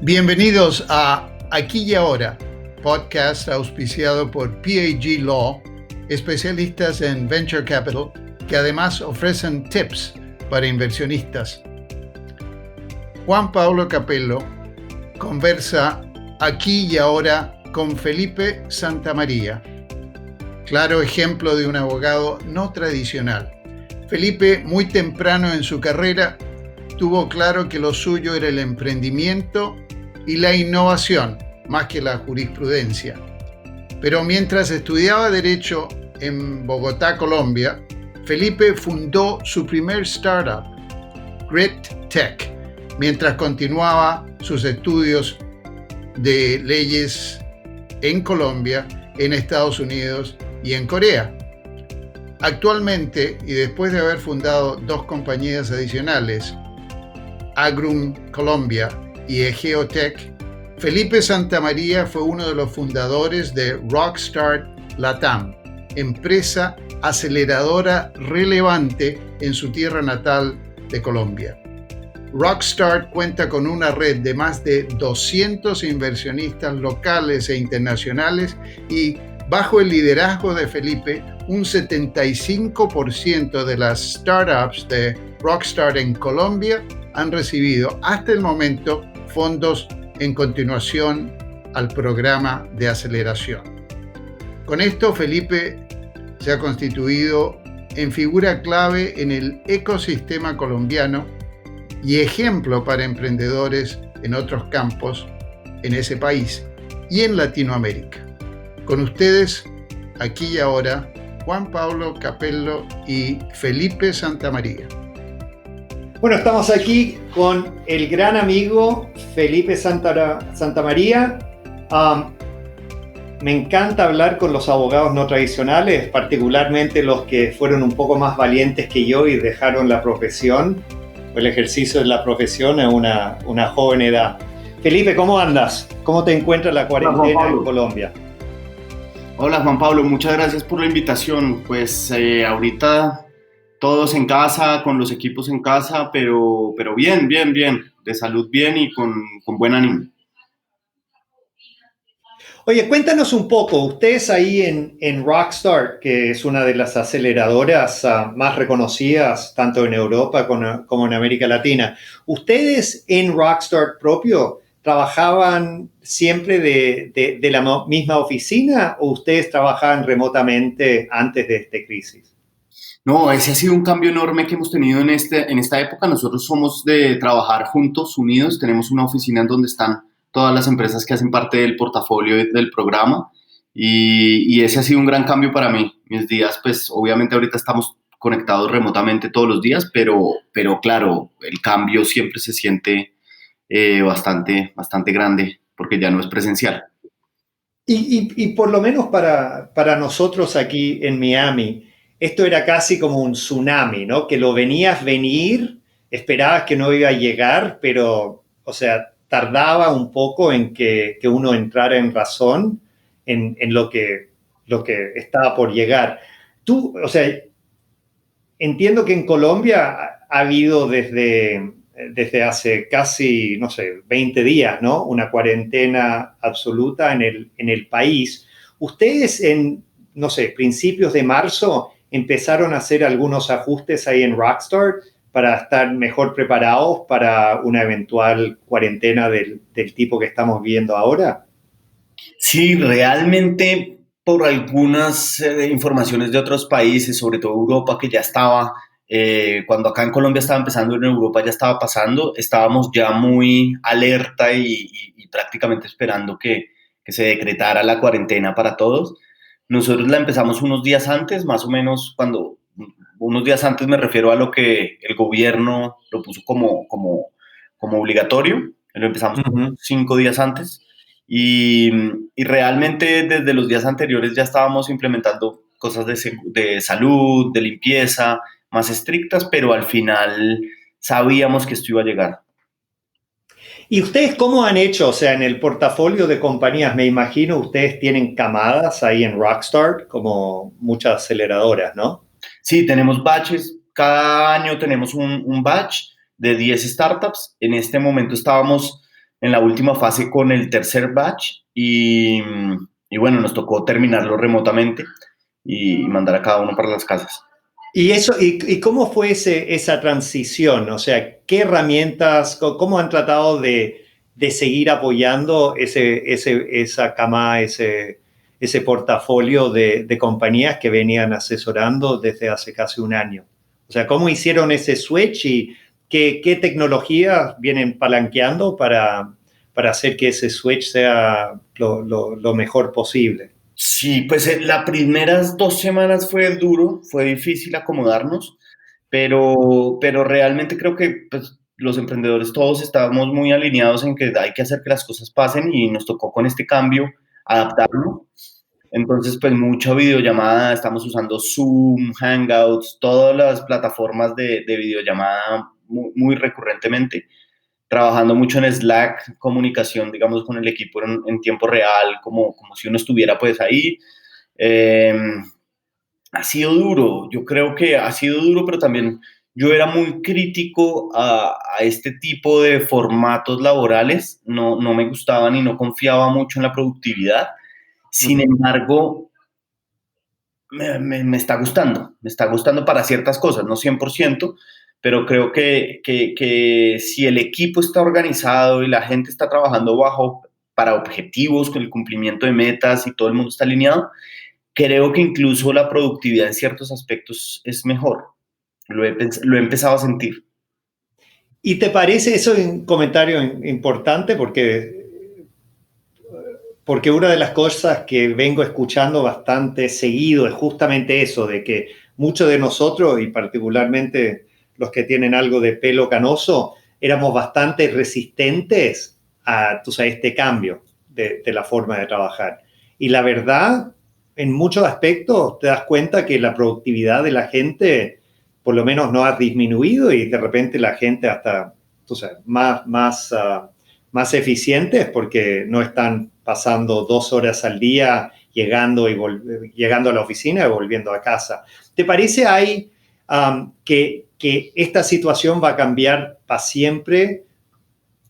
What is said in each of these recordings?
Bienvenidos a Aquí y Ahora, podcast auspiciado por PAG Law, especialistas en Venture Capital, que además ofrecen tips para inversionistas. Juan Pablo Capello conversa aquí y ahora con Felipe Santamaría, claro ejemplo de un abogado no tradicional. Felipe, muy temprano en su carrera, tuvo claro que lo suyo era el emprendimiento y la innovación, más que la jurisprudencia. Pero mientras estudiaba Derecho en Bogotá, Colombia, Felipe fundó su primer startup, Grit Tech, mientras continuaba sus estudios de leyes en Colombia, en Estados Unidos y en Corea. Actualmente, y después de haber fundado dos compañías adicionales, Agrum Colombia y Egeotech, Felipe Santamaría fue uno de los fundadores de Rockstart Latam, empresa aceleradora relevante en su tierra natal de Colombia. Rockstart cuenta con una red de más de 200 inversionistas locales e internacionales y, bajo el liderazgo de Felipe, un 75% de las startups de Rockstart en Colombia han recibido hasta el momento fondos en continuación al programa de aceleración. Con esto, Felipe se ha constituido en figura clave en el ecosistema colombiano y ejemplo para emprendedores en otros campos en ese país y en Latinoamérica. Con ustedes, aquí y ahora, Juan Pablo Capello y Felipe Santamaría. Bueno, estamos aquí con el gran amigo Felipe Santamaría. Me encanta hablar con los abogados no tradicionales, particularmente los que fueron un poco más valientes que yo y dejaron la profesión, o el ejercicio de la profesión a una joven edad. Felipe, ¿cómo andas? ¿Cómo te encuentras la cuarentena en Colombia? Hola Juan Pablo, muchas gracias por la invitación. Pues ahorita todos en casa, con los equipos en casa, pero bien, de salud bien y con buen ánimo. Oye, cuéntanos un poco, ustedes ahí en Rockstart, que es una de las aceleradoras más reconocidas tanto en Europa como en América Latina, ¿ustedes en Rockstart propio trabajaban siempre de la misma oficina o ustedes trabajaban remotamente antes de esta crisis? No, ese ha sido un cambio enorme que hemos tenido en esta época. Nosotros somos de trabajar juntos, unidos. Tenemos una oficina en donde están todas las empresas que hacen parte del portafolio del programa y ese ha sido un gran cambio para mí. Mis días, pues obviamente ahorita estamos conectados remotamente todos los días, pero claro, el cambio siempre se siente bastante grande porque ya no es presencial. Y por lo menos para nosotros aquí en Miami, esto era casi como un tsunami, ¿no? Que lo venías venir, esperabas que no iba a llegar, pero, o sea, tardaba un poco en que uno entrara en razón en lo que estaba por llegar. Tú, o sea, entiendo que en Colombia ha habido desde hace casi, no sé, 20 días, ¿no? Una cuarentena absoluta en el país. Ustedes en, no sé, principios de marzo empezaron a hacer algunos ajustes ahí en Rockstart para estar mejor preparados para una eventual cuarentena del tipo que estamos viendo ahora. Sí, realmente por algunas informaciones de otros países, sobre todo Europa, que ya estaba, cuando acá en Colombia estaba empezando, en Europa ya estaba pasando, estábamos ya muy alerta y prácticamente esperando que se decretara la cuarentena para todos. Nosotros la empezamos unos días antes, más o menos unos días antes me refiero a lo que el gobierno lo puso como obligatorio, lo empezamos 5 días antes. Y realmente desde los días anteriores ya estábamos implementando cosas de salud, de limpieza, más estrictas, pero al final sabíamos que esto iba a llegar. ¿Y ustedes cómo han hecho? O sea, en el portafolio de compañías, me imagino, ustedes tienen camadas ahí en Rockstart, como muchas aceleradoras, ¿no? Sí, tenemos batches. Cada año tenemos un batch de 10 startups. En este momento estábamos en la última fase con el tercer batch y bueno, nos tocó terminarlo remotamente y mandar a cada uno para las casas. ¿Y cómo fue esa transición? O sea, ¿qué herramientas, cómo han tratado de seguir apoyando esa cama, ese portafolio de compañías que venían asesorando desde hace casi un año? O sea, ¿cómo hicieron ese switch y qué tecnologías vienen palanqueando para hacer que ese switch sea lo mejor posible? Sí, pues las primeras 2 semanas fue duro, fue difícil acomodarnos, pero realmente creo que pues, los emprendedores todos estábamos muy alineados en que hay que hacer que las cosas pasen y nos tocó con este cambio adaptarnos. Entonces, pues mucha videollamada, estamos usando Zoom, Hangouts, todas las plataformas de videollamada muy recurrentemente, trabajando mucho en Slack, comunicación, digamos, con el equipo en tiempo real, como si uno estuviera pues ahí. Eh, ha sido duro, yo creo que ha sido duro, pero también yo era muy crítico a este tipo de formatos laborales, no me gustaban y no confiaba mucho en la productividad. Sin embargo, me está gustando para ciertas cosas, no 100%, pero creo que si el equipo está organizado y la gente está trabajando para objetivos, con el cumplimiento de metas y todo el mundo está alineado, creo que incluso la productividad en ciertos aspectos es mejor. Lo he empezado a sentir. ¿Y te parece eso un comentario importante? Porque una de las cosas que vengo escuchando bastante seguido es justamente eso, de que muchos de nosotros, y particularmente los que tienen algo de pelo canoso, éramos bastante resistentes a, tú sabes, este cambio de la forma de trabajar. Y la verdad, en muchos aspectos te das cuenta que la productividad de la gente por lo menos no ha disminuido y de repente la gente hasta, tú sabes, más eficientes porque no están pasando 2 horas al día llegando a la oficina y volviendo a casa. ¿Te parece que esta situación va a cambiar para siempre?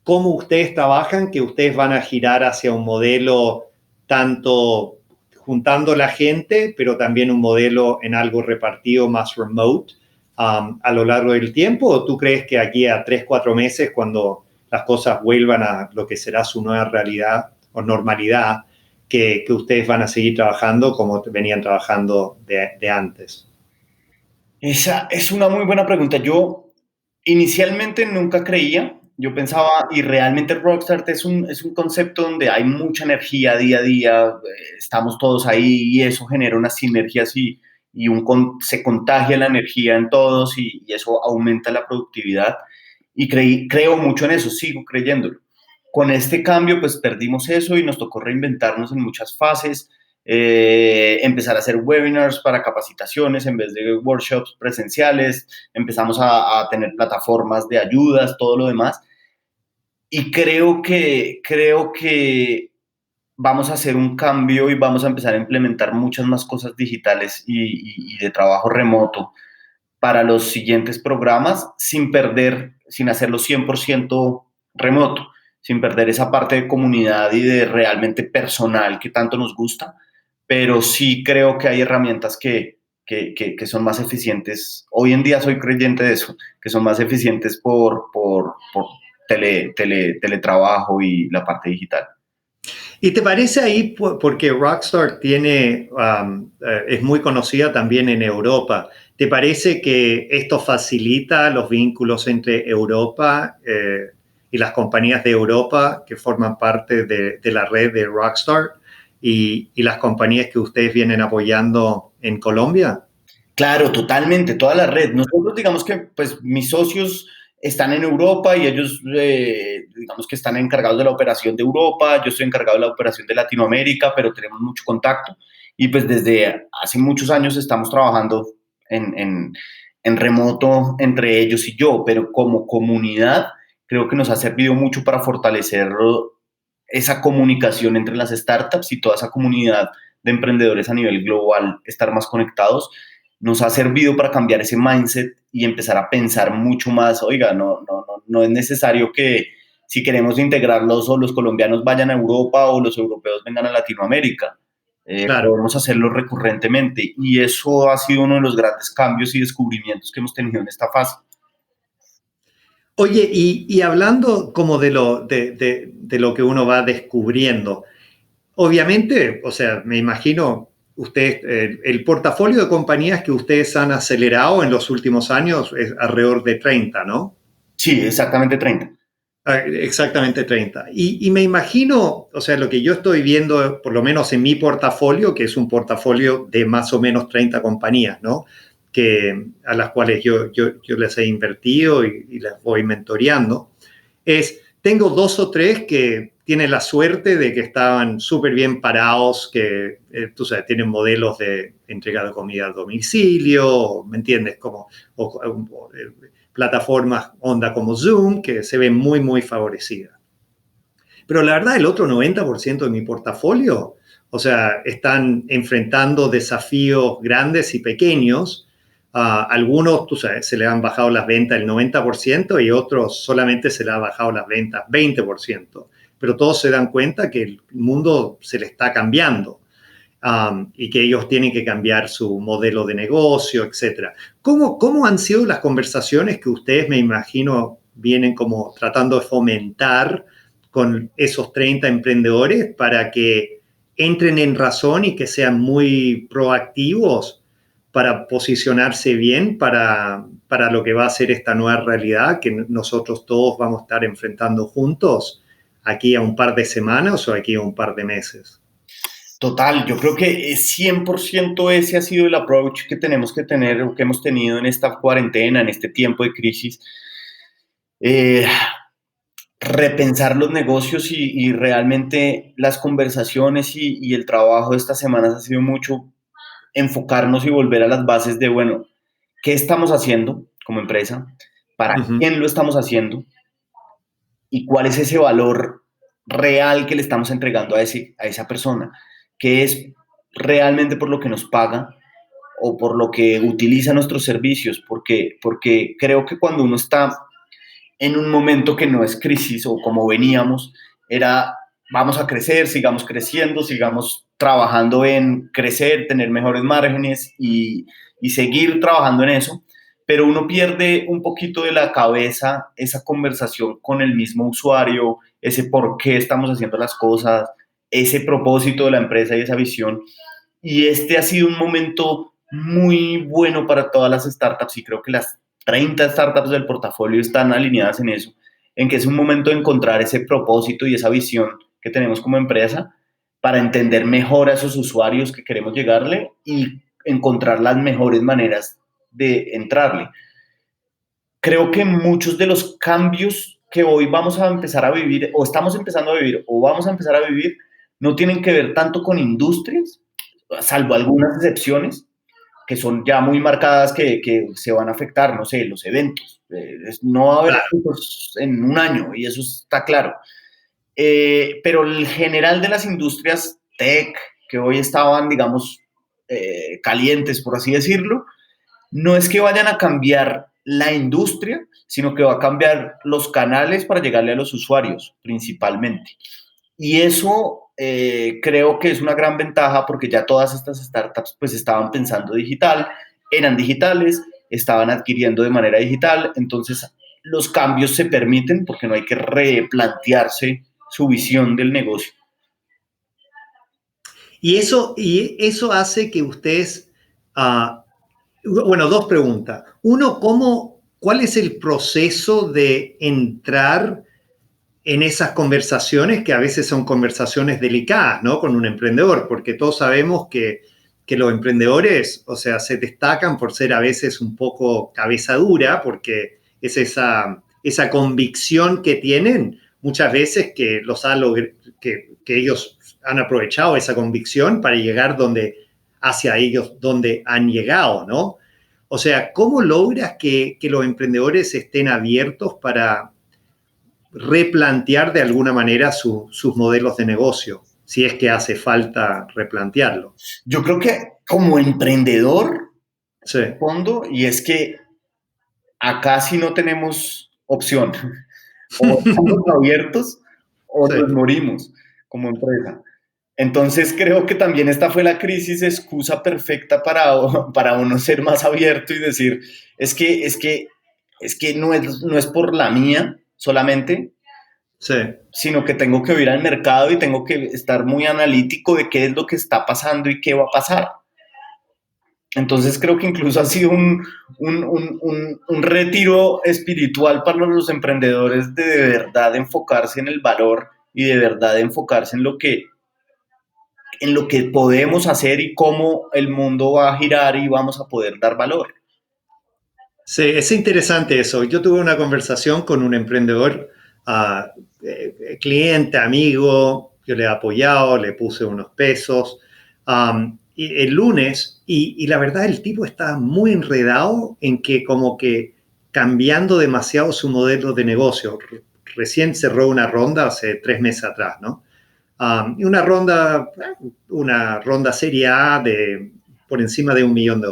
¿Cómo ustedes trabajan? ¿Que ustedes van a girar hacia un modelo tanto juntando la gente, pero también un modelo en algo repartido más remote a lo largo del tiempo? ¿O tú crees que aquí a 3-4 meses, cuando las cosas vuelvan a lo que será su nueva realidad o normalidad, que ustedes van a seguir trabajando como venían trabajando de antes? Esa es una muy buena pregunta. Yo inicialmente nunca creía, yo pensaba, y realmente Rockstart es un concepto donde hay mucha energía día a día, estamos todos ahí y eso genera unas sinergias se contagia la energía en todos y eso aumenta la productividad. Y creo mucho en eso, sigo creyéndolo. Con este cambio, pues perdimos eso y nos tocó reinventarnos en muchas fases, empezar a hacer webinars para capacitaciones en vez de workshops presenciales, empezamos a tener plataformas de ayudas, todo lo demás. Y creo que vamos a hacer un cambio y vamos a empezar a implementar muchas más cosas digitales y de trabajo remoto para los siguientes programas sin hacerlo 100% remoto, sin perder esa parte de comunidad y de realmente personal que tanto nos gusta, pero sí creo que hay herramientas que son más eficientes. Hoy en día soy creyente de eso, que son más eficientes por teletrabajo y la parte digital. ¿Y te parece ahí, porque Rockstar es muy conocida también en Europa, ¿te parece que esto facilita los vínculos entre Europa y las compañías de Europa que forman parte de la red de Rockstar y las compañías que ustedes vienen apoyando en Colombia? Claro, totalmente, toda la red. Nosotros digamos que pues mis socios están en Europa y ellos digamos que están encargados de la operación de Europa, yo estoy encargado de la operación de Latinoamérica, pero tenemos mucho contacto y pues desde hace muchos años estamos trabajando en remoto entre ellos y yo, pero como comunidad creo que nos ha servido mucho para fortalecer esa comunicación entre las startups y toda esa comunidad de emprendedores a nivel global, estar más conectados nos ha servido para cambiar ese mindset y empezar a pensar mucho más, oiga, no es necesario si queremos integrarlos o los colombianos vayan a Europa o los europeos vengan a Latinoamérica. Claro. Podemos hacerlo recurrentemente y eso ha sido uno de los grandes cambios y descubrimientos que hemos tenido en esta fase. Oye, y hablando como de lo que uno va descubriendo, obviamente, o sea, me imagino ustedes, el portafolio de compañías que ustedes han acelerado en los últimos años es alrededor de 30, ¿no? Sí, exactamente 30. Exactamente 30. Y me imagino, o sea, lo que yo estoy viendo, por lo menos en mi portafolio, que es un portafolio de más o menos 30 compañías, ¿no? A las cuales yo les he invertido y las voy mentoreando, tengo 2 o 3 que tienen la suerte de que estaban súper bien parados, que tú sabes, tienen modelos de entrega de comida a domicilio, ¿me entiendes? Plataformas onda como Zoom, que se ven muy, muy favorecidas. Pero la verdad, el otro 90% de mi portafolio, o sea, están enfrentando desafíos grandes y pequeños. Algunos, tú sabes, se le han bajado las ventas el 90% y otros solamente se le han bajado las ventas 20%. Pero todos se dan cuenta que el mundo se le está cambiando. Y que ellos tienen que cambiar su modelo de negocio, etc. ¿Cómo han sido las conversaciones que ustedes, me imagino, vienen como tratando de fomentar con esos 30 emprendedores para que entren en razón y que sean muy proactivos para posicionarse bien para lo que va a ser esta nueva realidad que nosotros todos vamos a estar enfrentando juntos aquí a un par de semanas o aquí a un par de meses? Total, yo creo que 100% ese ha sido el approach que tenemos que tener o que hemos tenido en esta cuarentena, en este tiempo de crisis. Repensar los negocios y realmente las conversaciones y el trabajo de estas semanas ha sido mucho enfocarnos y volver a las bases de, bueno, ¿qué estamos haciendo como empresa? ¿Para quién lo estamos haciendo? ¿Y cuál es ese valor real que le estamos entregando a esa persona? ¿Qué es realmente por lo que nos paga o por lo que utiliza nuestros servicios? Porque creo que cuando uno está en un momento que no es crisis o como veníamos, era vamos a crecer, sigamos creciendo, sigamos trabajando en crecer, tener mejores márgenes y seguir trabajando en eso, pero uno pierde un poquito de la cabeza esa conversación con el mismo usuario, ese por qué estamos haciendo las cosas, ese propósito de la empresa y esa visión. Y este ha sido un momento muy bueno para todas las startups y creo que las 30 startups del portafolio están alineadas en eso, en que es un momento de encontrar ese propósito y esa visión que tenemos como empresa para entender mejor a esos usuarios que queremos llegarle y encontrar las mejores maneras de entrarle. Creo que muchos de los cambios que hoy vamos a empezar a vivir o estamos empezando a vivir o vamos a empezar a vivir no tienen que ver tanto con industrias, salvo algunas excepciones que son ya muy marcadas que se van a afectar, no sé, los eventos. No va a haber eventos en un año y eso está claro. Pero el general de las industrias tech que hoy estaban, digamos, calientes, por así decirlo, no es que vayan a cambiar la industria, sino que va a cambiar los canales para llegarle a los usuarios, principalmente. Y eso creo que es una gran ventaja porque ya todas estas startups pues estaban pensando digital, eran digitales, estaban adquiriendo de manera digital, entonces los cambios se permiten porque no hay que replantearse su visión del negocio. Y eso hace que ustedes, bueno, 2 preguntas. Uno, ¿cuál es el proceso de entrar en esas conversaciones que a veces son conversaciones delicadas, ¿no? Con un emprendedor, porque todos sabemos que los emprendedores, o sea, se destacan por ser a veces un poco cabeza dura, porque es esa convicción que tienen muchas veces que que ellos han aprovechado esa convicción para llegar hacia ellos donde han llegado, ¿no? O sea, ¿cómo logras que los emprendedores estén abiertos para replantear de alguna manera sus modelos de negocio, si es que hace falta replantearlo? Yo creo que como emprendedor, Sí. fondo, y es que acá sí no tenemos opción. o estamos abiertos o Sí. nos morimos como empresa. Entonces creo que también esta fue la crisis excusa perfecta para uno ser más abierto y decir, es que no es por la mía solamente, Sí. sino que tengo que ir al mercado y tengo que estar muy analítico de qué es lo que está pasando y qué va a pasar. Entonces creo que incluso ha sido un retiro espiritual para los emprendedores de verdad enfocarse en el valor y de verdad enfocarse en lo que podemos hacer y cómo el mundo va a girar y vamos a poder dar valor. Sí, es interesante eso. Yo tuve una conversación con un emprendedor, cliente, amigo, yo le he apoyado, le puse unos pesos, y el lunes, y la verdad el tipo está muy enredado en que como que cambiando demasiado su modelo de negocio. Recién cerró una ronda hace 3 meses atrás, ¿no? Y una ronda serie A de por encima de $1 millón.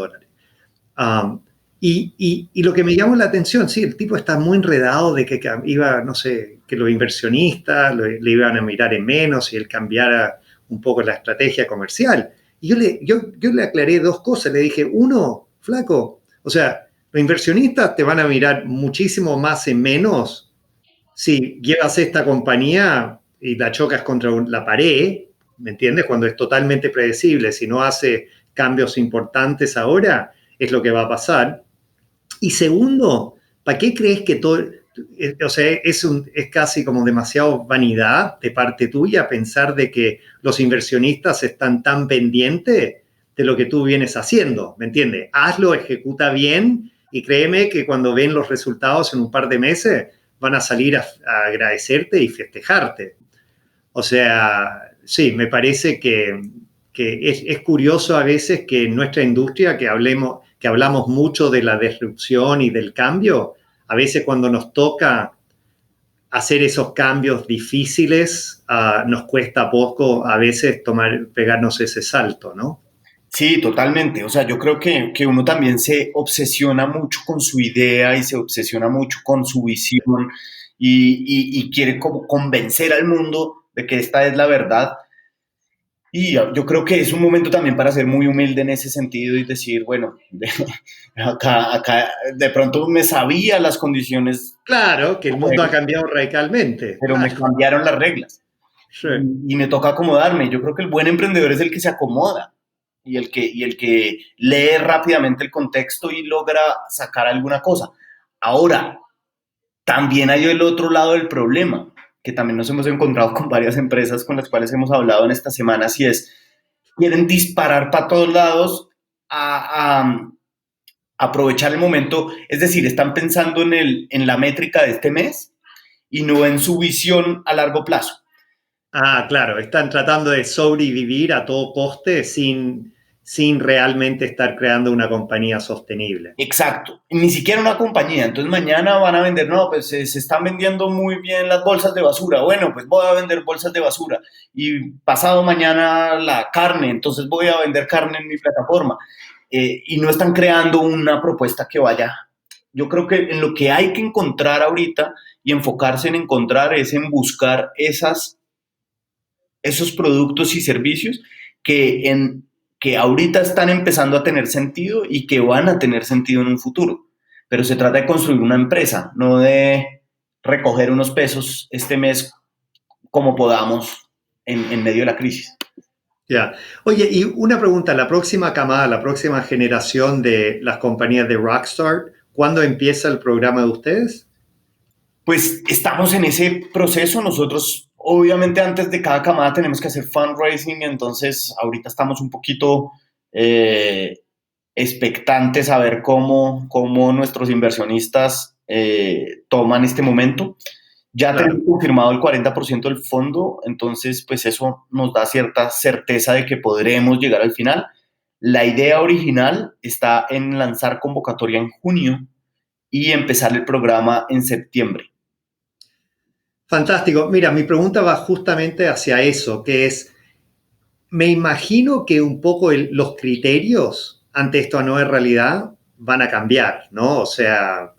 Y lo que me llamó la atención, sí, el tipo está muy enredado de que iba, no sé, que los inversionistas le iban a mirar en menos y él cambiara un poco la estrategia comercial. Y yo le aclaré dos cosas. Le dije, uno, flaco, o sea, los inversionistas te van a mirar muchísimo más en menos si llevas esta compañía y la chocas contra la pared, ¿me entiendes? Cuando es totalmente predecible, si no hace cambios importantes ahora, es lo que va a pasar. Y segundo, ¿para qué crees que todo, o sea, es casi como demasiado vanidad de parte tuya pensar de que los inversionistas están tan pendientes de lo que tú vienes haciendo? ¿Me entiendes? Hazlo, ejecuta bien y créeme que cuando ven los resultados en un par de meses van a salir a agradecerte y festejarte. O sea, sí, me parece que es curioso a veces que en nuestra industria que hablamos mucho de la disrupción y del cambio, a veces cuando nos toca hacer esos cambios difíciles, nos cuesta poco a veces pegarnos ese salto, ¿no? Sí, totalmente. O sea, yo creo que uno también se obsesiona mucho con su idea y se obsesiona mucho con su visión y quiere como convencer al mundo de que esta es la verdad. Y yo creo que es un momento también para ser muy humilde en ese sentido y decir, bueno, acá de pronto me sabía las condiciones, Claro, que el mundo ha cambiado radicalmente. pero me Claro. cambiaron las reglas Sí. y me toca acomodarme. Yo creo que el buen emprendedor es el que se acomoda y el que lee rápidamente el contexto y logra sacar alguna cosa. Ahora, también hay el otro lado del problema, que también nos hemos encontrado con varias empresas con las cuales hemos hablado en estas semanas, y es, quieren disparar para todos lados a aprovechar el momento, es decir, están pensando en la métrica de este mes y no en su visión a largo plazo. Claro, están tratando de sobrevivir a todo coste sin realmente estar creando una compañía sostenible. Exacto, ni siquiera una compañía. Entonces mañana van a vender, no, pues se están vendiendo muy bien las bolsas de basura. Bueno, pues voy a vender bolsas de basura. Y pasado mañana la carne, entonces voy a vender carne en mi plataforma. Y no están creando una propuesta que vaya. Yo creo que en lo que hay que encontrar ahorita y enfocarse en encontrar es en buscar esos productos y servicios que ahorita están empezando a tener sentido y que van a tener sentido en un futuro. Pero se trata de construir una empresa, no de recoger unos pesos este mes como podamos en medio de la crisis. Ya. Oye, y una pregunta, la próxima camada, la próxima generación de las compañías de Rockstar, ¿cuándo empieza el programa de ustedes? Pues estamos en ese proceso. Nosotros, obviamente, antes de cada camada tenemos que hacer fundraising, entonces ahorita estamos un poquito expectantes a ver cómo nuestros inversionistas toman este momento. Ya Claro. tenemos confirmado el 40% del fondo, entonces pues eso nos da cierta certeza de que podremos llegar al final. La idea original está en lanzar convocatoria en junio y empezar el programa en septiembre. Fantástico. Mira, mi pregunta va justamente hacia eso, que es, me imagino que un poco los criterios ante esta nueva realidad van a cambiar, ¿no? O sea,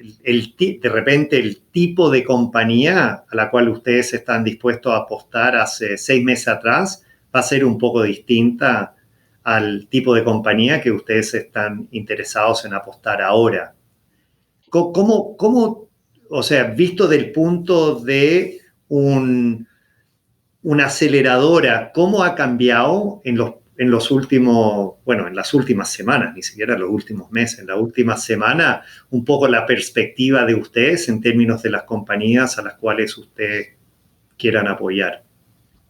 de repente el tipo de compañía a la cual ustedes están dispuestos a apostar hace 6 meses atrás va a ser un poco distinta al tipo de compañía que ustedes están interesados en apostar ahora. ¿Cómo, o sea, visto del punto de una aceleradora, cómo ha cambiado en los últimos, bueno, en las últimas semanas, ni siquiera en los últimos meses, en la última semana, un poco la perspectiva de ustedes en términos de las compañías a las cuales ustedes quieran apoyar?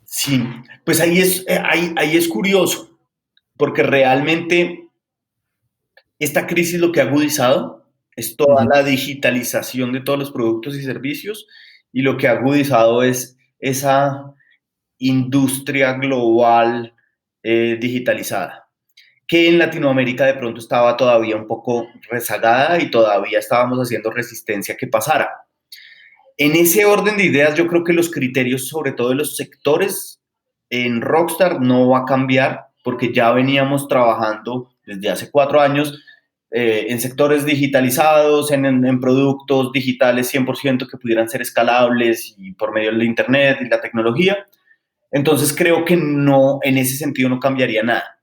Sí, pues ahí es curioso, porque realmente esta crisis lo que ha agudizado es toda la digitalización de todos los productos y servicios, y lo que ha agudizado es esa industria global digitalizada, que en Latinoamérica de pronto estaba todavía un poco rezagada y todavía estábamos haciendo resistencia a que pasara. En ese orden de ideas, yo creo que los criterios, sobre todo de los sectores, en Rockstar no va a cambiar, porque ya veníamos trabajando desde hace 4 años en sectores digitalizados, en productos digitales 100% que pudieran ser escalables y por medio del Internet y la tecnología. Entonces creo que no, en ese sentido no cambiaría nada.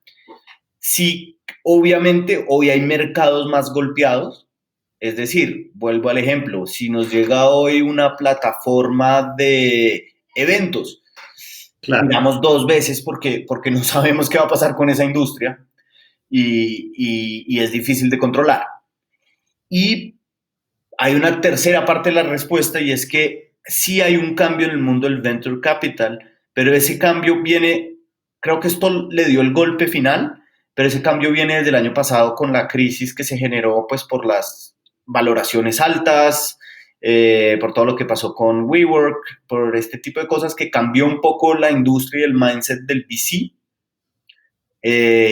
Sí, obviamente hoy hay mercados más golpeados, es decir, vuelvo al ejemplo, si nos llega hoy una plataforma de eventos, Claro. miramos 2 veces porque no sabemos qué va a pasar con esa industria y es difícil de controlar. Y hay una tercera parte de la respuesta, y es que sí hay un cambio en el mundo del venture capital, pero ese cambio viene, creo que esto le dio el golpe final, pero ese cambio viene desde el año pasado con la crisis que se generó pues por las valoraciones altas, por todo lo que pasó con WeWork, por este tipo de cosas que cambió un poco la industria y el mindset del VC.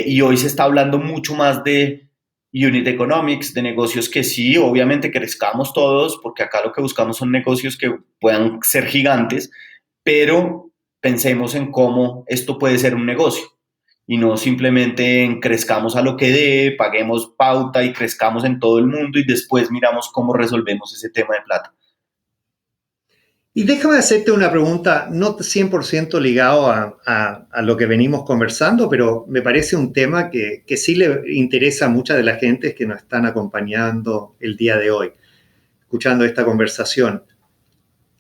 Y hoy se está hablando mucho más de unit economics, de negocios que sí, obviamente crezcamos todos, porque acá lo que buscamos son negocios que puedan ser gigantes, pero pensemos en cómo esto puede ser un negocio y no simplemente en crezcamos a lo que dé, paguemos pauta y crezcamos en todo el mundo y después miramos cómo resolvemos ese tema de plata. Y déjame hacerte una pregunta, no 100% ligado a lo que venimos conversando, pero me parece un tema que sí le interesa a muchas de las gentes que nos están acompañando el día de hoy, escuchando esta conversación.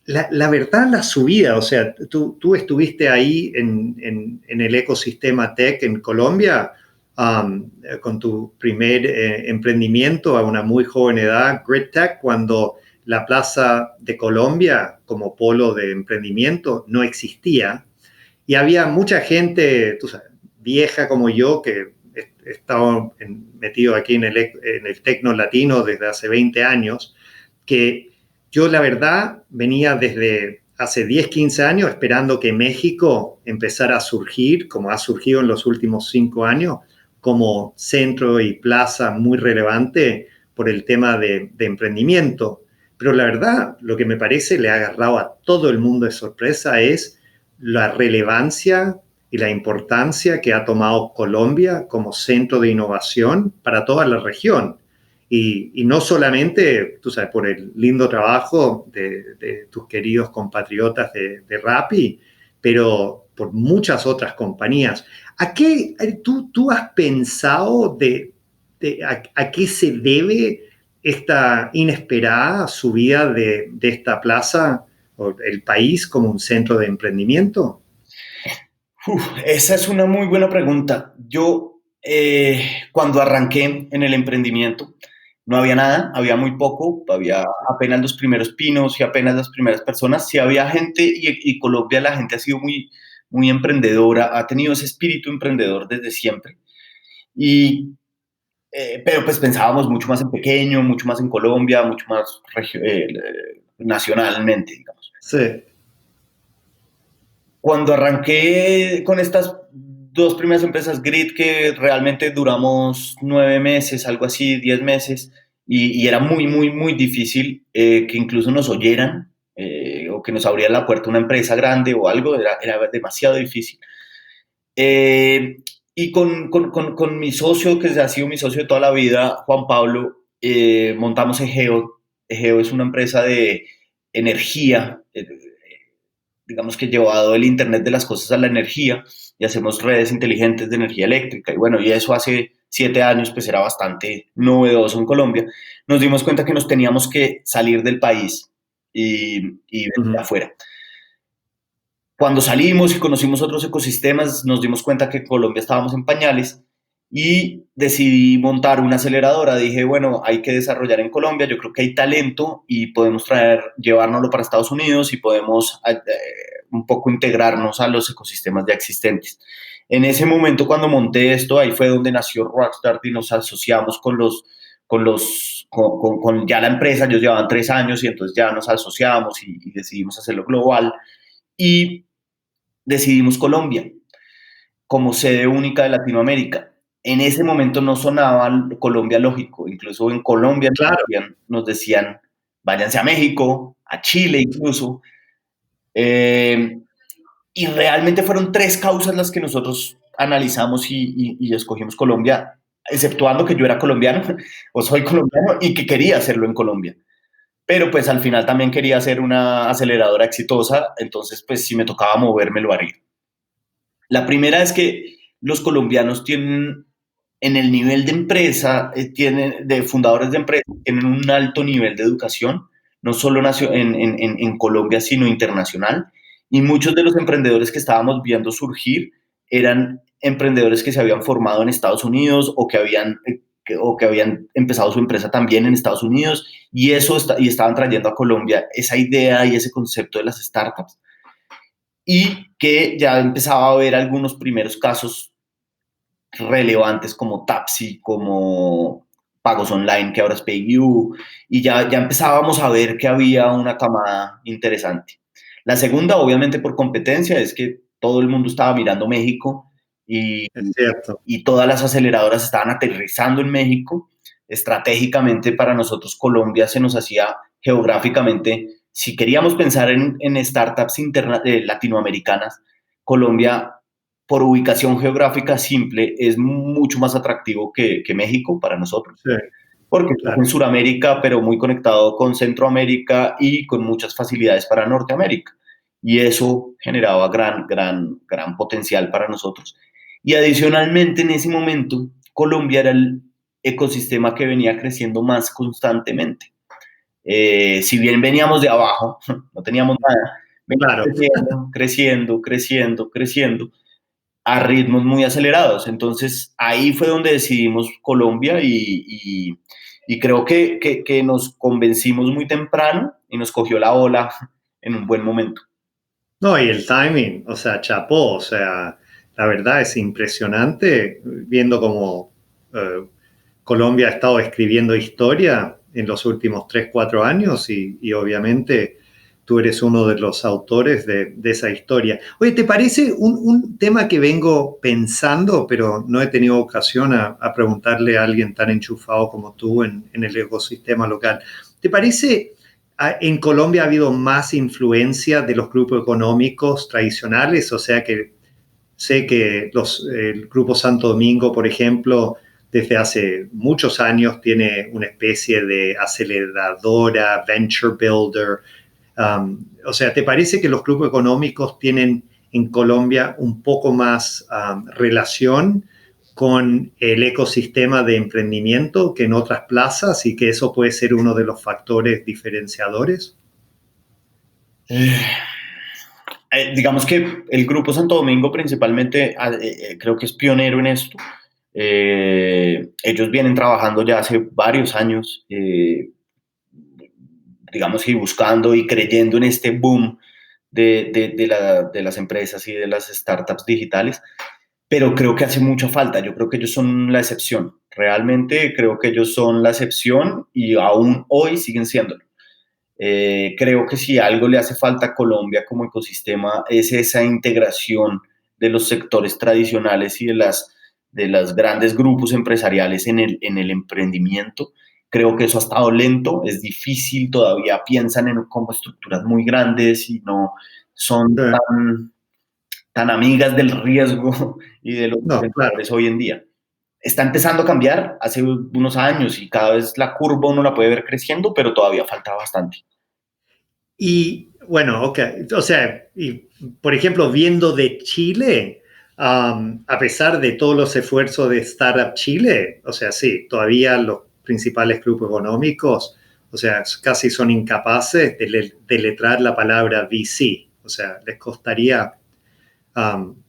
La verdad, la subida, o sea, tú estuviste ahí en el ecosistema tech en Colombia, con tu primer emprendimiento a una muy joven edad, GridTech, cuando la Plaza de Colombia como polo de emprendimiento no existía y había mucha gente, tú sabes, vieja como yo que estaba metido aquí en el tecno latino desde hace 20 años, que yo la verdad venía desde hace 10, 15 años esperando que México empezara a surgir, como ha surgido en los últimos 5 años, como centro y plaza muy relevante por el tema de emprendimiento. Pero la verdad, lo que me parece le ha agarrado a todo el mundo de sorpresa es la relevancia y la importancia que ha tomado Colombia como centro de innovación para toda la región. Y no solamente, tú sabes, por el lindo trabajo de tus queridos compatriotas de Rappi, pero por muchas otras compañías. ¿Tú has pensado a qué se debe esta inesperada subida de esta plaza o el país como un centro de emprendimiento? Esa es una muy buena pregunta. Yo, cuando arranqué en el emprendimiento, no había nada, había muy poco, había apenas los primeros pinos y apenas las primeras personas. Sí había gente y Colombia, la gente ha sido muy, muy emprendedora, ha tenido ese espíritu emprendedor desde siempre. Y pero pues pensábamos mucho más en pequeño, mucho más en Colombia, mucho más nacionalmente, digamos. Sí. Cuando arranqué con estas 2 primeras empresas, Grid, que realmente duramos 9 meses, algo así, 10 meses, y era muy, muy, muy difícil que incluso nos oyeran o que nos abriera la puerta una empresa grande o algo, era demasiado difícil. Y con mi socio, que ha sido mi socio de toda la vida, Juan Pablo, montamos Egeo Egeo es una empresa de energía, digamos que llevado el Internet de las cosas a la energía y hacemos redes inteligentes de energía eléctrica. Y bueno, y eso hace 7 años pues era bastante novedoso en Colombia. Nos dimos cuenta que nos teníamos que salir del país y venir afuera. Cuando salimos y conocimos otros ecosistemas, nos dimos cuenta que en Colombia estábamos en pañales y decidí montar una aceleradora. Dije, bueno, hay que desarrollar en Colombia, yo creo que hay talento y podemos llevárnoslo para Estados Unidos y podemos un poco integrarnos a los ecosistemas ya existentes. En ese momento, cuando monté esto, ahí fue donde nació Rockstart y nos asociamos con ya la empresa. Ellos llevaban 3 años y entonces ya nos asociamos y decidimos hacerlo global. Y decidimos Colombia como sede única de Latinoamérica. En ese momento no sonaba Colombia lógico, incluso en Colombia claro. nos decían, váyanse a México, a Chile incluso. Y realmente fueron 3 causas las que nosotros analizamos y escogimos Colombia, exceptuando que yo era colombiano o soy colombiano y que quería hacerlo en Colombia. Pero pues al final también quería hacer una aceleradora exitosa, entonces pues si me tocaba moverme lo haría. La primera es que los colombianos tienen, en el nivel de empresa, de fundadores de empresas, tienen un alto nivel de educación, no solo en Colombia, sino internacional. Y muchos de los emprendedores que estábamos viendo surgir eran emprendedores que se habían formado en Estados Unidos o que habían empezado su empresa también en Estados Unidos y estaban trayendo a Colombia esa idea y ese concepto de las startups. Y que ya empezaba a haber algunos primeros casos relevantes como Tapsi, como pagos online, que ahora es PayU, y ya empezábamos a ver que había una camada interesante. La segunda, obviamente por competencia, es que todo el mundo estaba mirando México y todas las aceleradoras estaban aterrizando en México. Estratégicamente para nosotros Colombia se nos hacía geográficamente, si queríamos pensar en startups latinoamericanas, Colombia por ubicación geográfica simple es mucho más atractivo que México para nosotros. Sí, porque claro, en Sudamérica, pero muy conectado con Centroamérica y con muchas facilidades para Norteamérica. Y eso generaba gran potencial para nosotros. Y adicionalmente, en ese momento, Colombia era el ecosistema que venía creciendo más constantemente. Si bien veníamos de abajo, no teníamos nada, veníamos creciendo a ritmos muy acelerados. Entonces, ahí fue donde decidimos Colombia y creo que nos convencimos muy temprano y nos cogió la ola en un buen momento. No, y el timing, o sea, chapó, o sea, la verdad es impresionante viendo cómo Colombia ha estado escribiendo historia en los últimos 3, 4 años y obviamente tú eres uno de los autores de esa historia. Oye, ¿te parece un tema que vengo pensando, pero no he tenido ocasión a preguntarle a alguien tan enchufado como tú en el ecosistema local? ¿Te parece en Colombia ha habido más influencia de los grupos económicos tradicionales? O sea que sé que el Grupo Santo Domingo, por ejemplo, desde hace muchos años tiene una especie de aceleradora, venture builder. O sea, ¿te parece que los grupos económicos tienen en Colombia un poco más relación con el ecosistema de emprendimiento que en otras plazas y que eso puede ser uno de los factores diferenciadores? Digamos que el Grupo Santo Domingo principalmente creo que es pionero en esto. Ellos vienen trabajando ya hace varios años, digamos que buscando y creyendo en este boom de las empresas y de las startups digitales, pero creo que hace mucha falta. Yo creo que ellos son la excepción. Realmente creo que ellos son la excepción y aún hoy siguen siéndolo. Creo que si algo le hace falta a Colombia como ecosistema es esa integración de los sectores tradicionales y de los grandes grupos empresariales en el emprendimiento. Creo que eso ha estado lento, es difícil, todavía piensan como estructuras muy grandes y no son tan amigas del riesgo y de los emprendedores hoy en día. está empezando a cambiar hace unos años y cada vez la curva uno la puede ver creciendo, pero todavía falta bastante. Y bueno, ok, o sea, y, por ejemplo, viendo de Chile, a pesar de todos los esfuerzos de Startup Chile, o sea, sí, todavía los principales grupos económicos, o sea, casi son incapaces de deletrar la palabra VC, o sea, les costaría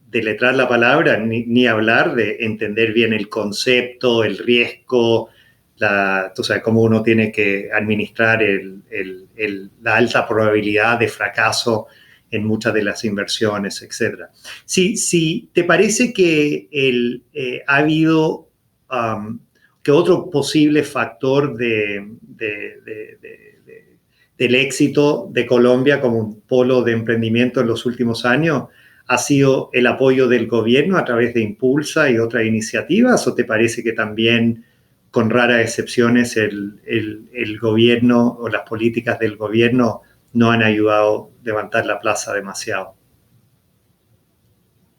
deletrar la palabra, ni hablar de entender bien el concepto, el riesgo, o sea, cómo uno tiene que administrar la alta probabilidad de fracaso en muchas de las inversiones, etc. Si te parece que ha habido que otro posible factor del éxito de Colombia como un polo de emprendimiento en los últimos años ha sido el apoyo del gobierno a través de Impulsa y otras iniciativas, o te parece que también, con raras excepciones, el gobierno o las políticas del gobierno no han ayudado a levantar la plaza demasiado?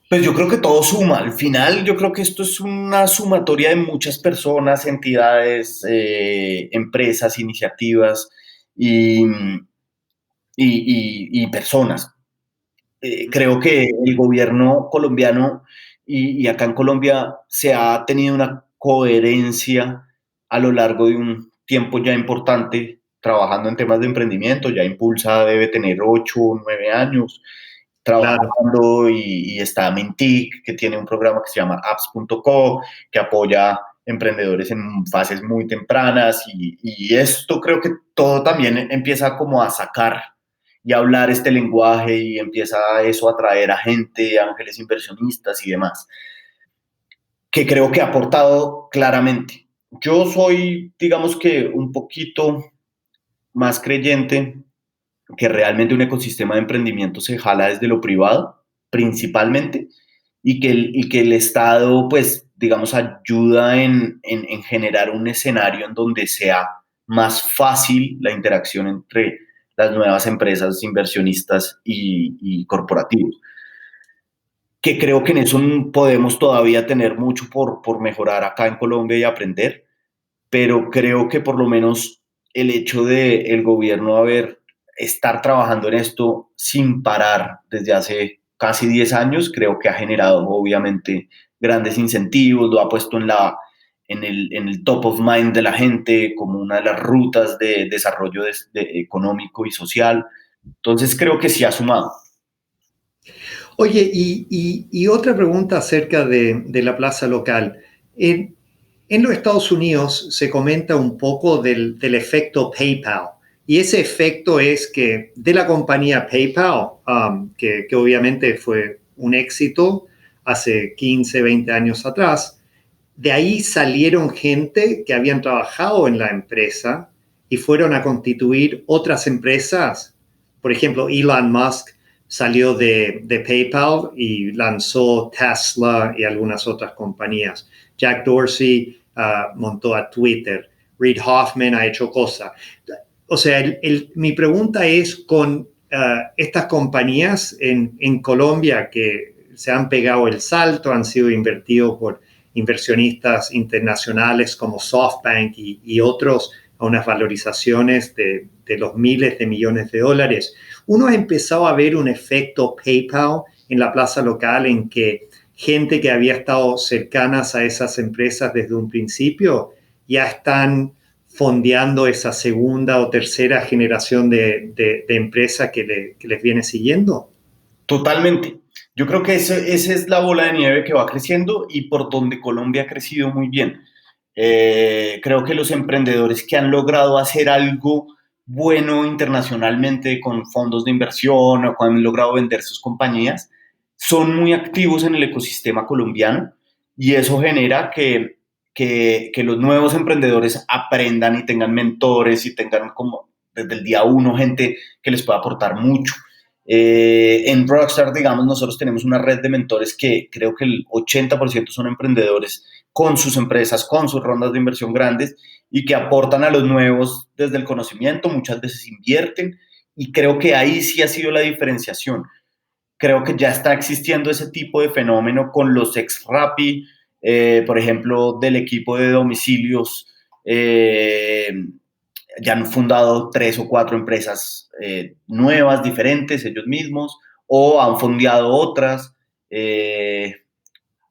Pues yo creo que todo suma. Al final, yo creo que esto es una sumatoria de muchas personas, entidades, empresas, iniciativas y, y personas. Creo que el gobierno colombiano y acá en Colombia se ha tenido una coherencia a lo largo de un tiempo ya importante trabajando en temas de emprendimiento. Ya Impulsa debe tener 8 o 9 años Claro. trabajando y está Mintic, que tiene un programa que se llama apps.co, que apoya emprendedores en fases muy tempranas y esto creo que todo también empieza como a sacar y a hablar este lenguaje y empieza eso a atraer a gente, ángeles inversionistas y demás, que creo que ha aportado claramente. Yo soy, digamos que un poquito más creyente que realmente un ecosistema de emprendimiento se jala desde lo privado, principalmente, y que el Estado, pues, digamos, ayuda en generar un escenario en donde sea más fácil la interacción entre las nuevas empresas, inversionistas y corporativos. Que creo que en eso podemos todavía tener mucho por mejorar acá en Colombia y aprender, pero creo que por lo menos el hecho de el gobierno estar trabajando en esto sin parar desde hace casi 10 años, creo que ha generado obviamente grandes incentivos, lo ha puesto en el top of mind de la gente como una de las rutas de desarrollo económico y social. Entonces creo que sí ha sumado. Oye, y otra pregunta acerca de la plaza local. En los Estados Unidos se comenta un poco del efecto PayPal. Y ese efecto es que de la compañía PayPal, que obviamente fue un éxito hace 15, 20 años atrás, de ahí salieron gente que habían trabajado en la empresa y fueron a constituir otras empresas. Por ejemplo, Elon Musk salió de PayPal y lanzó Tesla y algunas otras compañías. Jack Dorsey montó a Twitter. Reid Hoffman ha hecho cosas. O sea, mi pregunta es con estas compañías en Colombia que se han pegado el salto, han sido invertidos por inversionistas internacionales como SoftBank y otros a unas valorizaciones de los miles de millones de dólares. Uno ha empezado a ver un efecto PayPal en la plaza local en que gente que había estado cercanas a esas empresas desde un principio ya están fondeando esa segunda o tercera generación de empresas que les viene siguiendo. Totalmente. Yo creo que esa es la bola de nieve que va creciendo y por donde Colombia ha crecido muy bien. Creo que los emprendedores que han logrado hacer algo bueno internacionalmente con fondos de inversión o que han logrado vender sus compañías son muy activos en el ecosistema colombiano y eso genera que los nuevos emprendedores aprendan y tengan mentores y tengan como desde el día uno gente que les pueda aportar mucho. En Rockstar, digamos, nosotros tenemos una red de mentores que creo que el 80% son emprendedores con sus empresas, con sus rondas de inversión grandes y que aportan a los nuevos desde el conocimiento, muchas veces invierten y creo que ahí sí ha sido la diferenciación. Creo que ya está existiendo ese tipo de fenómeno con los ex Rappi por ejemplo, del equipo de domicilios, ya han fundado 3 o 4 empresas nuevas, diferentes, ellos mismos, o han fondeado otras.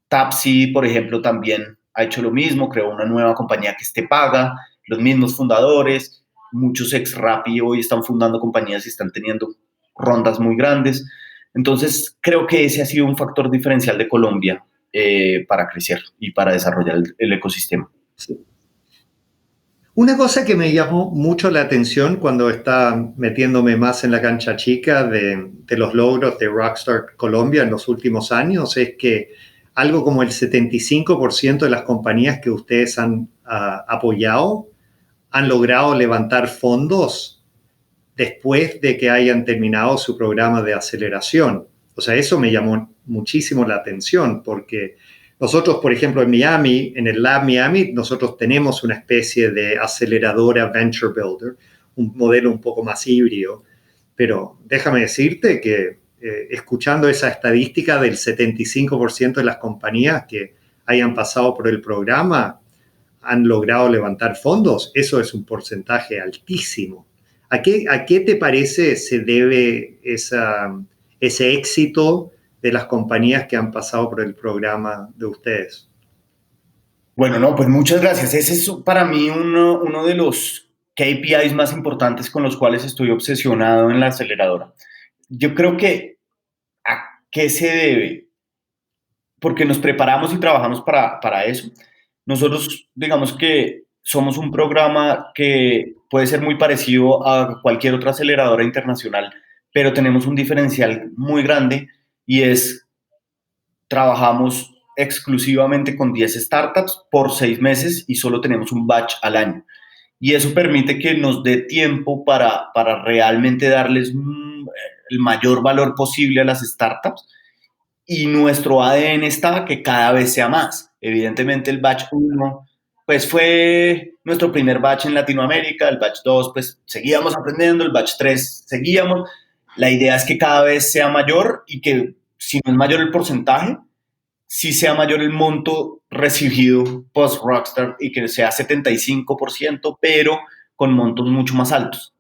Tapsi, por ejemplo, también ha hecho lo mismo, creó una nueva compañía que es Te Paga, los mismos fundadores, muchos ex Rappi hoy están fundando compañías y están teniendo rondas muy grandes. Entonces, creo que ese ha sido un factor diferencial de Colombia para crecer y para desarrollar el ecosistema. Sí. Una cosa que me llamó mucho la atención cuando estaba metiéndome más en la cancha chica de los logros de Rockstar Colombia en los últimos años es que algo como el 75% de las compañías que ustedes han apoyado han logrado levantar fondos después de que hayan terminado su programa de aceleración. O sea, eso me llamó muchísimo la atención porque nosotros, por ejemplo, en Miami, en el Lab Miami, nosotros tenemos una especie de aceleradora Venture Builder, un modelo un poco más híbrido, pero déjame decirte que escuchando esa estadística del 75% de las compañías que hayan pasado por el programa han logrado levantar fondos, eso es un porcentaje altísimo. ¿A qué te parece se debe ese éxito de las compañías que han pasado por el programa de ustedes? Bueno, no, pues muchas gracias. Ese es para mí uno de los KPIs más importantes con los cuales estoy obsesionado en la aceleradora. Yo creo que ¿a qué se debe? Porque nos preparamos y trabajamos para eso. Nosotros, digamos que somos un programa que puede ser muy parecido a cualquier otra aceleradora internacional, pero tenemos un diferencial muy grande y es trabajamos exclusivamente con 10 startups por 6 meses y solo tenemos un batch al año. Y eso permite que nos dé tiempo para realmente darles el mayor valor posible a las startups. Y nuestro ADN está que cada vez sea más. Evidentemente el batch 1 pues fue nuestro primer batch en Latinoamérica, el batch 2 pues seguíamos aprendiendo, el batch 3 seguíamos. La idea es que cada vez sea mayor y que si no es mayor el porcentaje, sí sea mayor el monto recibido post-Rockstar y que sea 75%, pero con montos mucho más altos.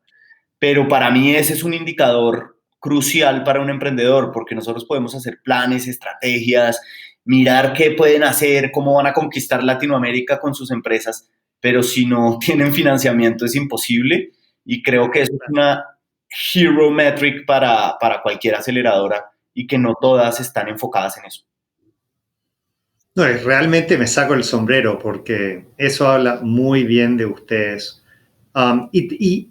Pero para mí ese es un indicador crucial para un emprendedor, porque nosotros podemos hacer planes, estrategias, mirar qué pueden hacer, cómo van a conquistar Latinoamérica con sus empresas, pero si no tienen financiamiento es imposible y creo que es una hero metric para cualquier aceleradora y que no todas están enfocadas en eso. No, realmente me saco el sombrero porque eso habla muy bien de ustedes. Y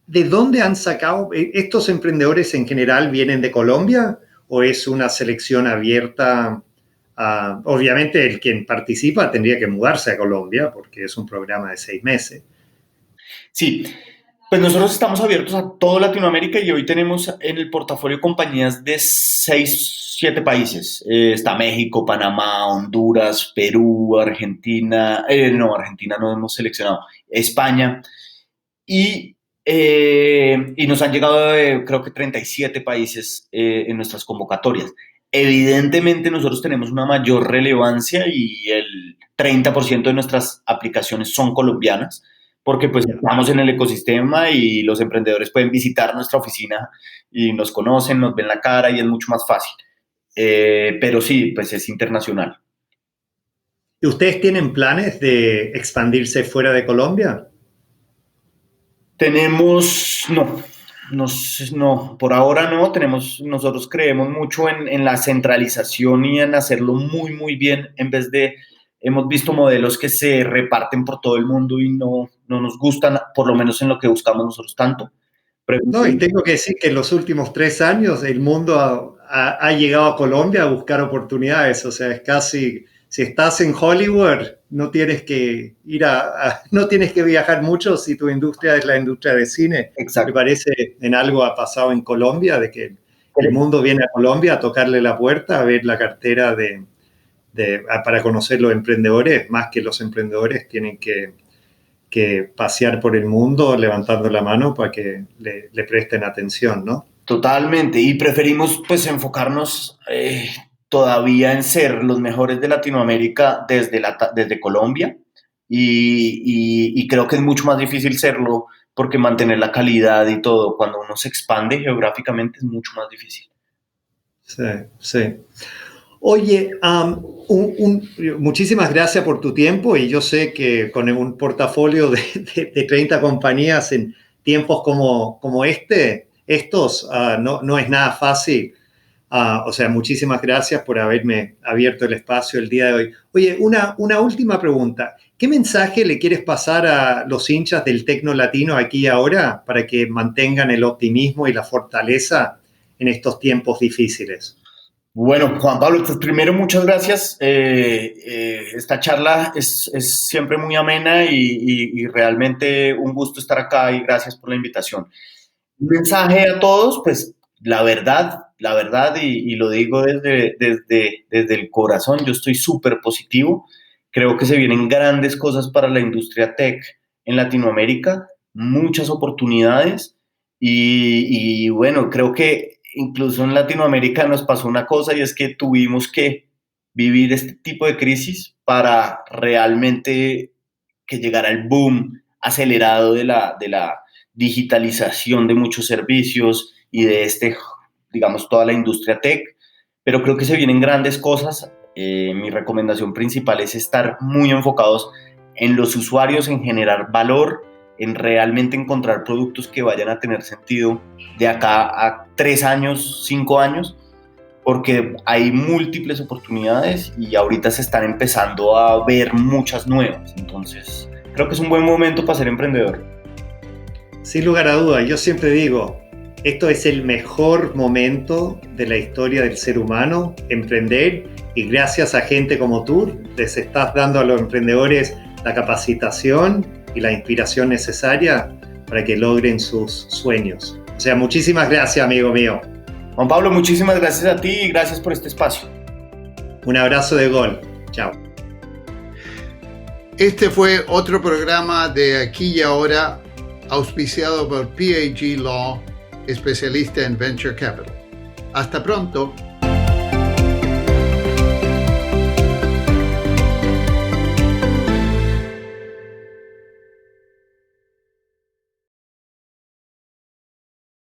¿de dónde han sacado? ¿Estos emprendedores en general vienen de Colombia o es una selección abierta? Obviamente el quien participa tendría que mudarse a Colombia porque es un programa de 6 meses. Sí, pues nosotros estamos abiertos a toda Latinoamérica y hoy tenemos en el portafolio compañías de 6, 7 países. Está México, Panamá, Honduras, Perú, Argentina, Argentina no hemos seleccionado, España y nos han llegado creo que 37 países en nuestras convocatorias. Evidentemente nosotros tenemos una mayor relevancia y el 30% de nuestras aplicaciones son colombianas porque pues estamos en el ecosistema y los emprendedores pueden visitar nuestra oficina y nos conocen, nos ven la cara y es mucho más fácil. Pero sí, pues es internacional. ¿Y ustedes tienen planes de expandirse fuera de Colombia? Tenemos, no, por ahora no, nosotros creemos mucho en la centralización y en hacerlo muy, muy bien, en vez de, hemos visto modelos que se reparten por todo el mundo y no nos gustan, por lo menos en lo que buscamos nosotros tanto. No, y tengo que decir que en los últimos 3 años el mundo ha llegado a Colombia a buscar oportunidades, o sea, es casi, si estás en Hollywood, no tienes que no tienes que viajar mucho si tu industria es la industria de cine. Exacto. Me parece en algo ha pasado en Colombia, de que el mundo viene a Colombia a tocarle la puerta, a ver la cartera para conocer los emprendedores, más que los emprendedores tienen que pasear por el mundo levantando la mano para que le presten atención, ¿no? Totalmente, y preferimos pues enfocarnos todavía en ser los mejores de Latinoamérica desde Colombia y creo que es mucho más difícil serlo porque mantener la calidad y todo, cuando uno se expande geográficamente es mucho más difícil. Sí, sí. Oye, muchísimas gracias por tu tiempo y yo sé que con un portafolio de 30 compañías en tiempos como estos, no es nada fácil. O sea, muchísimas gracias por haberme abierto el espacio el día de hoy. Oye, una última pregunta. ¿Qué mensaje le quieres pasar a los hinchas del Tecno Latino aquí y ahora para que mantengan el optimismo y la fortaleza en estos tiempos difíciles? Bueno, Juan Pablo, pues primero muchas gracias. Esta charla es siempre muy amena y realmente un gusto estar acá y gracias por la invitación. Un mensaje a todos, pues la verdad, y lo digo desde el corazón, yo estoy súper positivo. Creo que se vienen grandes cosas para la industria tech en Latinoamérica, muchas oportunidades y bueno, creo que incluso en Latinoamérica nos pasó una cosa y es que tuvimos que vivir este tipo de crisis para realmente que llegara el boom acelerado de la digitalización de muchos servicios y de digamos, toda la industria tech, pero creo que se vienen grandes cosas. Mi recomendación principal es estar muy enfocados en los usuarios, en generar valor, en realmente encontrar productos que vayan a tener sentido de acá a 3 años, 5 años, porque hay múltiples oportunidades y ahorita se están empezando a ver muchas nuevas. Entonces, creo que es un buen momento para ser emprendedor. Sin lugar a dudas, yo siempre digo, esto es el mejor momento de la historia del ser humano, emprender, y gracias a gente como tú, les estás dando a los emprendedores la capacitación y la inspiración necesaria para que logren sus sueños. O sea, muchísimas gracias, amigo mío. Juan Pablo, muchísimas gracias a ti y gracias por este espacio. Un abrazo de gol. Chao. Este fue otro programa de Aquí y Ahora, auspiciado por PAG Law, especialista en Venture Capital. Hasta pronto.